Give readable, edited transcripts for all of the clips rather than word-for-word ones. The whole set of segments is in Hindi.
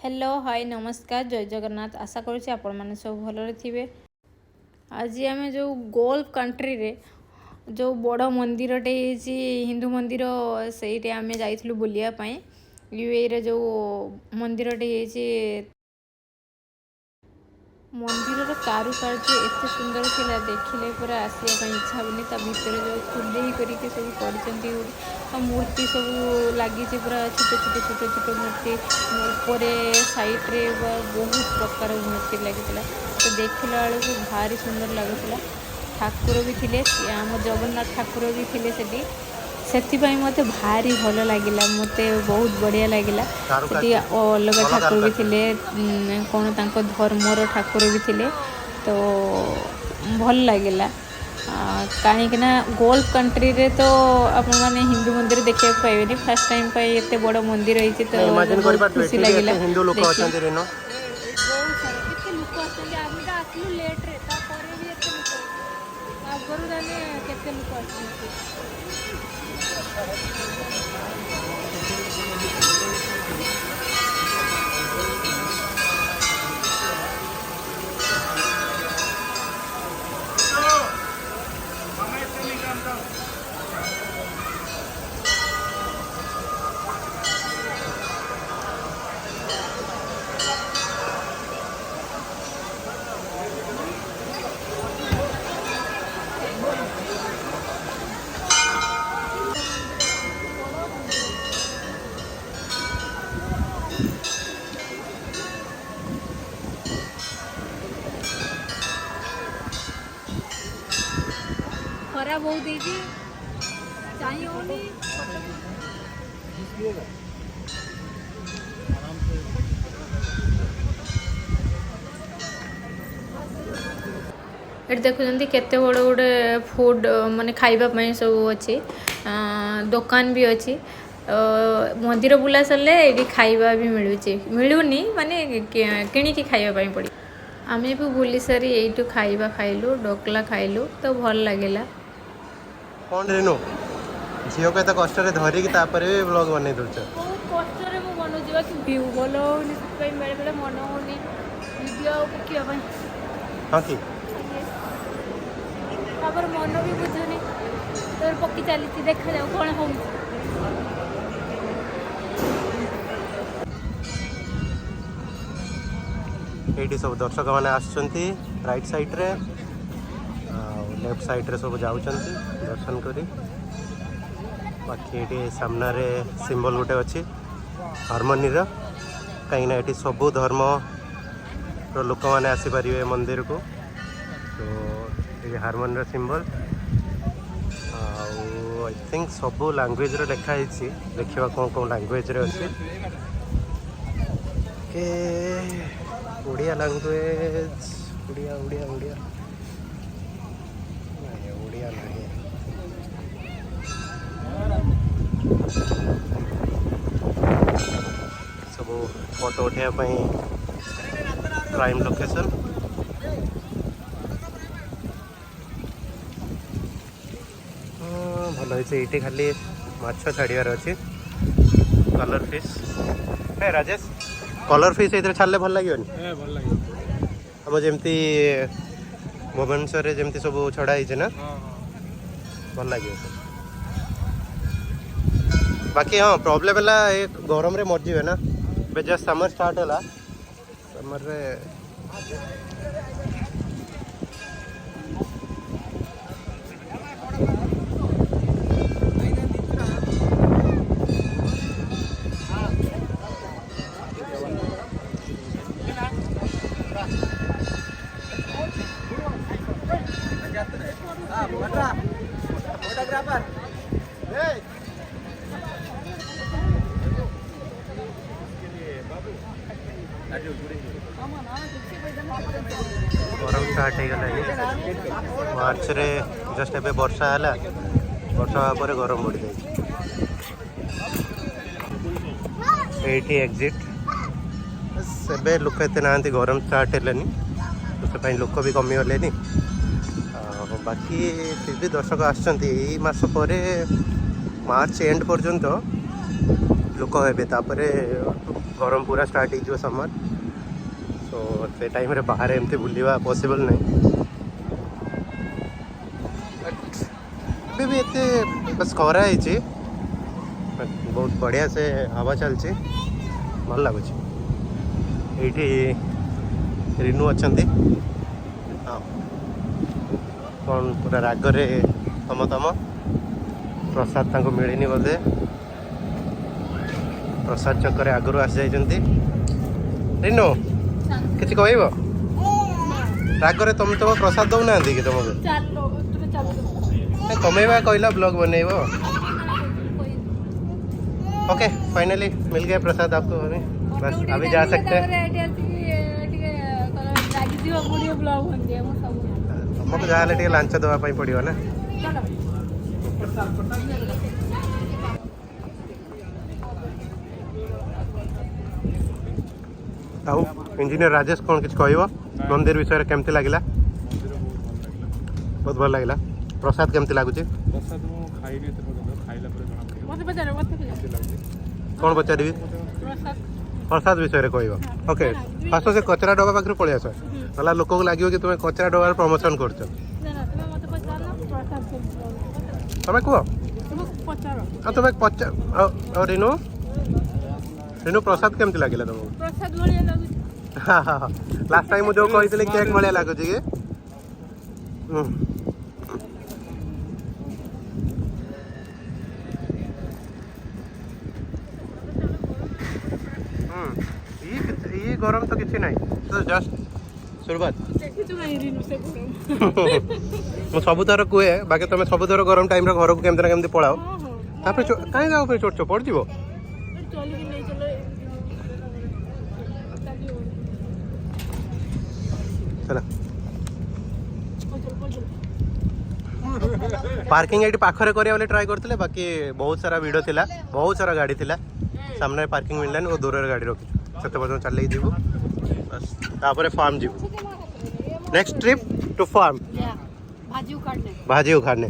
हेलो हाय नमस्कार जय जगन्नाथ आशा करुँच आपण मैंने सब भलरे थे। आज आम जो गल्फ कंट्री रे जो बड़ मंदिरटे हिंदू मंदिर से आम जाइलु बुलियापाई। यूए रे जो मंदिरटे मंदिर कारुकार्य एत सुंदर थिला देखिले पूरा आसिया इच्छा होनी। भितर जो खुले करके सब कर मूर्ति सब लगी पूरा छोटे छोटे छोटे छोटे मूर्ति ऊपर साइड्रे बहुत प्रकार मूर्ति लगी तो देखला बेलू भारी सुंदर लगुला। ठाकुर भी थिले आम जगन्नाथ ठाकुर भी थिले सेठी से मत भारी भल लगे मत बहुत बढ़िया लगे। अलग ठाकुर भी थिले कौन तांको धर्मर ठाकुर भी थिले तो भल लगे कहीं गल्फ कंट्री रे तो आपण माने हिंदू मंदिर देखा पाइबे फर्स्ट टाइम एत बड़ मंदिर रही तो खुशी लगे। हिंदू लोक खरा बहुत चाहिए ये देखुं केते बड़ गोटे फूड माने खाइबा सब अच्छी दुकान भी अच्छी। मंदिर बुला सरले ये खाइबा भी मिलूनी माने किणिकी खाइबा पड़ी। आम भी बुली सारी यू खाइबा खाइलु डोकला खाइलु तो भल लगे। कौन रेनु झील को कष्ट धरिकी ब्लॉग बन बहुत कष्ट बनौवा कि व्यू भल होनी बेले बेले मन होनी वीडियो पकापी। हाँ कि मन भी बुझुनी तो पकी चली देखा जाऊ कौन हो। ये सब दर्शक मैंने आसुँच राइट साइड्रे लेफ्ट साइड्रे सब जाऊँ दर्शन करी। बाकी ये सामने सिंबल गोटे अच्छी हार्मोनी कहीं ये सबू धर्म लोक मैंने आसीपर मंदिर को तो ये हार्मोनी सिंबल आई थिंक सबू लैंग्वेज लिखाई देखा कौन कौन लैंग्वेज अच्छी के उड़िया लैंग्वेज उड़िया उड़िया उड़िया उड़िया नहीं सब फोटो उठाई प्राइम लोकेशन भल ये खाली माछ छाड़ार अच्छी कलर फिश है राजेश कलर फिश ये छाड़े भल लगे आम जमी भुवनेश्वर जमी सब छड़ाई ना भल लगे। बाकी हाँ प्रॉब्लम है गरम रे मरजी ना जस्ट समर स्टार्ट है समर रे गरम स्टार्ट हो गला मार्च रे जस्ट एबे वर्षा है वर्षा पर गरम बढ़ जाए एग्जिट से लोक एत ना गरम स्टार्ट है तो लोक भी कमीगले। बाकी फिर भी दर्शक आसमार्च एंड पर्यंत लोक हे गरम पूरा स्टार्ट हो समर सो से टाइम रे बाहर एमती बुलवा पॉसिबल नहीं बट भी एते बस खरा है बहुत बढ़िया से हवा चलची भल लगुच ये रिनू अच्छा हाँ कौन पूरा रागरे तम तम प्रसाद तांको मिलनी बोधे प्रसाद चक्कर आगु आसी जाइए रिनू किसी कह रागरे तुम तुम प्रसाद दौना कि तुमको कमेवा कहला ब्लॉग बनइब ओके फाइनली मिल गया प्रसाद आपको अभी बस अभी जा सकते हैं तुमको जहाँ टे लांच देवाई पड़ो ना आउ इंजीनियर राजेश कौन किसी कह मंदिर विषय केमती लगिला बहुत भल लगिला प्रसाद केमती लगुच कौन पचार प्रसाद विषय कह ओके फास्ट से कचरा डबा पाखे पलि आस ना लोक को लगे कि तुम्हें कचरा डबार प्रमोशन कर तुम्हें कह तुम्हें पचार रिनू रिनू प्रसाद केमती लगे तुमको हाँ हाँ हाँ लास्ट टाइम जो कही केक भाया लगुच कि ये गरम तो किसी नहीं तो जस्ट शुरुआत ମୁଁ ସବୁଥର କୁହେ ବାକି ତମେ ସବୁଥର ଗରମ ଟାଇମରେ ଘରକୁ କେମିତି ନା କେମିତି ପଳାଅ ତାପରେ କାହିଁ ଯାଅ ପାଇଁ ଚୋଟ ପଡ଼ିଯିବ चला पार्किंग ये पाखरे करने ट्राए करते बाकी बहुत सारा भिड़ थिला बहुत सारा गाड़ी थिला सामने पार्किंग मिललानी वो दूर गाड़ी रखी से पर्यटन चल जीवु बस तापर फार्म जीवु नेक्स्ट ट्रिप टू फार्म भाजी उखाड़ने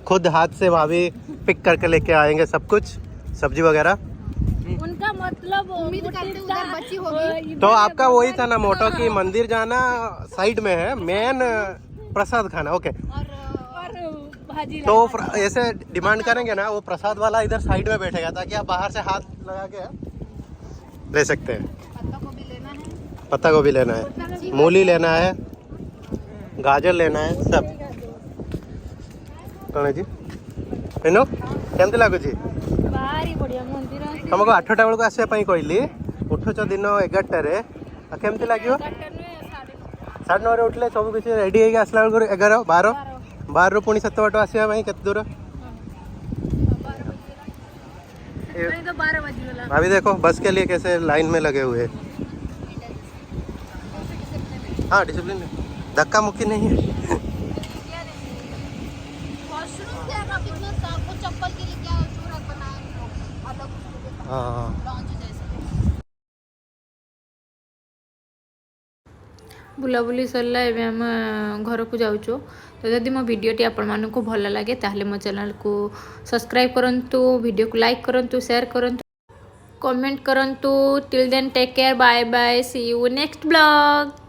खुद हाथ से भाभी पिक करके लेके आएंगे सब कुछ सब्जी वगैरह उनका मतलब उम्मीद करते उधर बची होगी तो आपका वही था ना मोटो कि मंदिर जाना साइड में है मेन प्रसाद खाना ओके और भाजी तो ऐसे डिमांड करेंगे ना वो प्रसाद वाला इधर साइड में बैठेगा ताकि आप बाहर से हाथ लगा के ले सकते हैं पत्ता गोभी लेना है मूली लेना है गाजर लेना है सब कौन है जी हेनो केमती लगुच तुमको 8टा बेलू आसपा कहली उठुच दिन 11 केमती लगे 9:30 उठले सब किसी रेडी होगी आसला बेलू 11 12 पुणी 7 बाट आसवाई के दूर अभी देखो बस के लिए कैसे लाइन में लगे हुए हाँ डिसिप्लिन धक्का मुक्की नहीं है हाँ बुलाबुली सरला एवं आम घर को जाऊँ तो यदि मो वीडियोटी आपण को भल लगे ताहले मो चैनल को सब्सक्राइब करंतु वीडियो को लाइक करंतु शेयर करंतु कमेंट करंतु till then take care bye bye see you next blog.